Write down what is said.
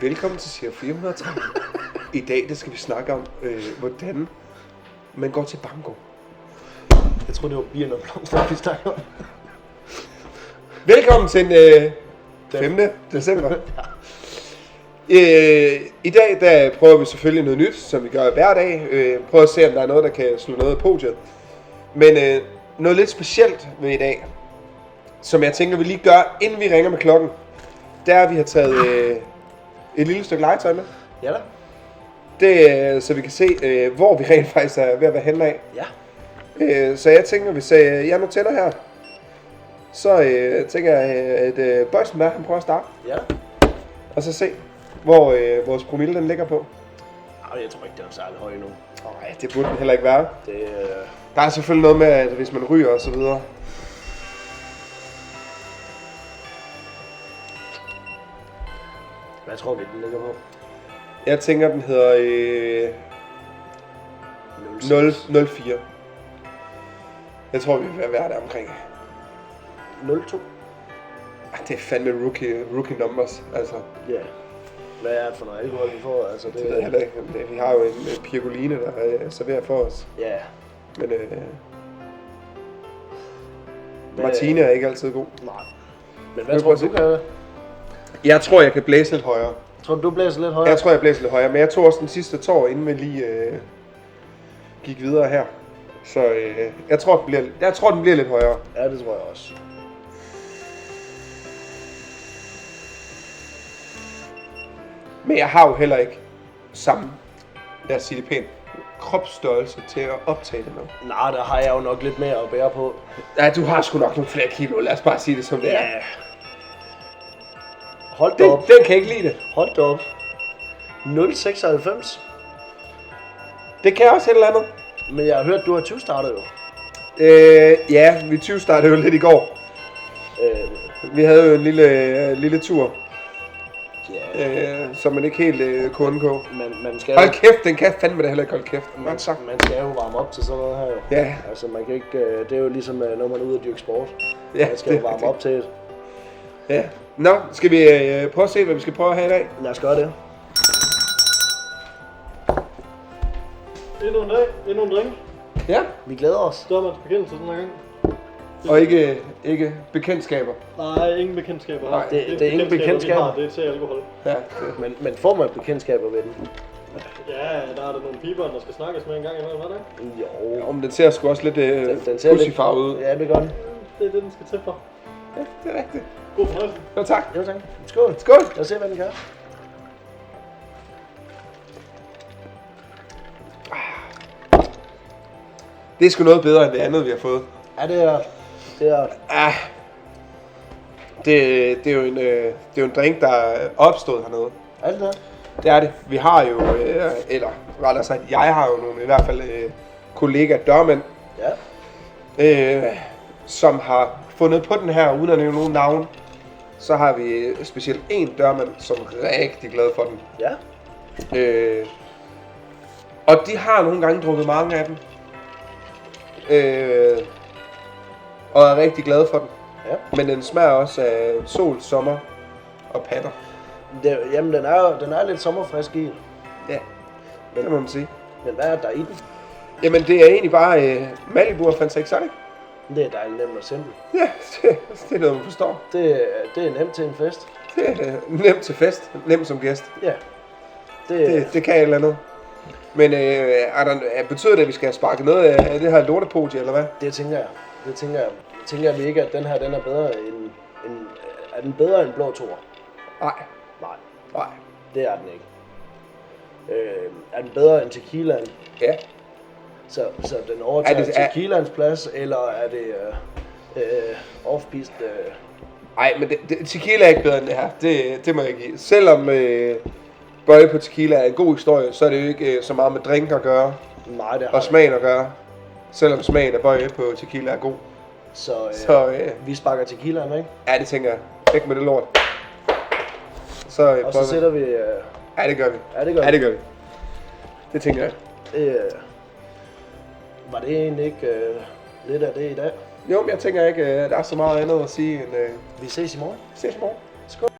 Velkommen til Cirka 430. I dag skal vi snakke om, hvordan man går til banko. Jeg tror det var bierne og blomster, vi snakkede om. Velkommen til 5. december. I dag der prøver vi selvfølgelig noget nyt, som vi gør hver dag. Prøver at se, om der er noget, der kan slå noget af podiet. Men noget lidt specielt ved i dag, som jeg tænker, vi lige gør, inden vi ringer med klokken, der er, at vi har taget et lille stykke legetøj med. Ja da. Det, så vi kan se, hvor vi rent faktisk er ved at være henne af. Ja. Så jeg tænker, hvis jeg nu tænder her, så tænker jeg, at Bøjsenberg, han prøver at starte. Ja. Og så se, hvor vores promille den ligger på. Jeg tror ikke, det er særlig høj nu. Nej, det burde den heller ikke være. Det, Der er selvfølgelig noget med, at hvis man ryger og så videre. Hvad tror vi, den ligger på? Jeg tænker, den hedder 004. Jeg tror, vi vil være der omkring. 02. Det er fandme rookie numbers, altså. Ja. Hvad er det for noget alkohol, vi får? Altså, Det ved jeg heller ikke. Vi har jo en pirgoline, der serverer for os. Ja. Men Martine er ikke altid god. Nej. Men hvad tror du kan? Jeg tror, jeg kan blæse lidt højere. Tror du blæser lidt højere? Jeg tror, jeg blæser lidt højere, men jeg tog også den sidste tår, inden vi lige gik videre her. Så jeg tror, den bliver lidt højere. Ja, det tror jeg også. Men jeg har jo heller ikke samme, lad os sige det pænt, kropsstørrelse til at optage det med. Nej, der har jeg jo nok lidt mere at bære på. Ja, du har sgu nok nogle flere kilo, lad os bare sige det som det er. Ja. Hold da op. Den kan ikke lide det. Hold da op. 0,96. Det kan også et eller andet. Men jeg har hørt, du har 20 startet jo. Ja, vi 20 startede jo lidt i går. Vi havde jo en lille tur, som man ikke helt kunne undgå. Man skal Hold kæft, den kan fandme da heller ikke holde kæft. man skal jo varme op til sådan noget her jo. Ja. Altså man kan ikke, det er jo ligesom når man er ude at dyrke sport. Ja, Man skal jo varme op til det. Ja. Nå, skal vi prøve at se, hvad vi skal prøve at have i dag? Lad os gøre det. Endnu en drink. Ja. Vi glæder os. Dørmands bekendelse den her gang. Og ikke bekendtskaber. Nej, ingen bekendtskaber. Nej, det er ingen bekendtskaber. Det er til alkohol. Ja. Men får man bekendtskaber ved den? Ja, der er der nogle piber, der skal snakkes med en gang imellem, er det ikke? Jo. Om den ser sgu også lidt Den ser pussyfarvet ud. Ja, det gør den. Det er det, den skal til for. Ja, det er rigtigt. God fornøjelse. Jo, tak. Jo, tak. Skål. Skål. Lad os se, hvad den kan. Det er sgu noget bedre end det andet, vi har fået. Ja, det er... Ah. Det er jo en drink, der er opstået hernede. Er det der? Det er det. Vi har jo, eller rettere sagt, jeg har jo nogle i hvert fald kollegaer, dørmænd, som har fundet på den her, uden at nævne nogen navn. Så har vi specielt en dørmand, som er rigtig glad for den. Ja. Og de har nogle gange drukket mange af dem. Og er rigtig glad for den. Ja. Men den smager også af sol, sommer og patter. Jamen, den er lidt sommerfrisk i. Ja, det må man sige. Men hvad er der i den? Jamen det er egentlig bare Malibu og Fanta Exotic. Det er dejligt nemt og simpelt. Ja, det er noget man forstår. Det er nemt til en fest. Det er nemt til fest, nemt som gæst. Ja. Det kan et eller andet. Men betyder det, at vi skal have sparket noget af det her lortepodie, eller hvad? Det tænker jeg. Tænker vi ikke, at den her den er bedre end... Er den bedre end blå toer? Nej. Nej, det er den ikke. Er den bedre end tequilaen? Ja. Så den overtager tequilaens plads, eller er det off-piste? Nej, men tequila er ikke bedre end det her. Det må jeg give. Selvom Bøje på tequila er en god historie, så er det jo ikke så meget med drink at gøre. Nej, det har og smagen at gøre. Selvom smagen af Bøje på tequila er god. Så vi sparker tequilaen, ikke? Ja, det tænker jeg. Væk med det lort. Og så sætter vi... Ja, det gør vi. Ja, det gør vi. Det tænker jeg. Var det egentlig ikke lidt af det i dag? Jo, men jeg tænker ikke, der er så meget andet at sige end... Vi ses i morgen. Ses i morgen. Skål.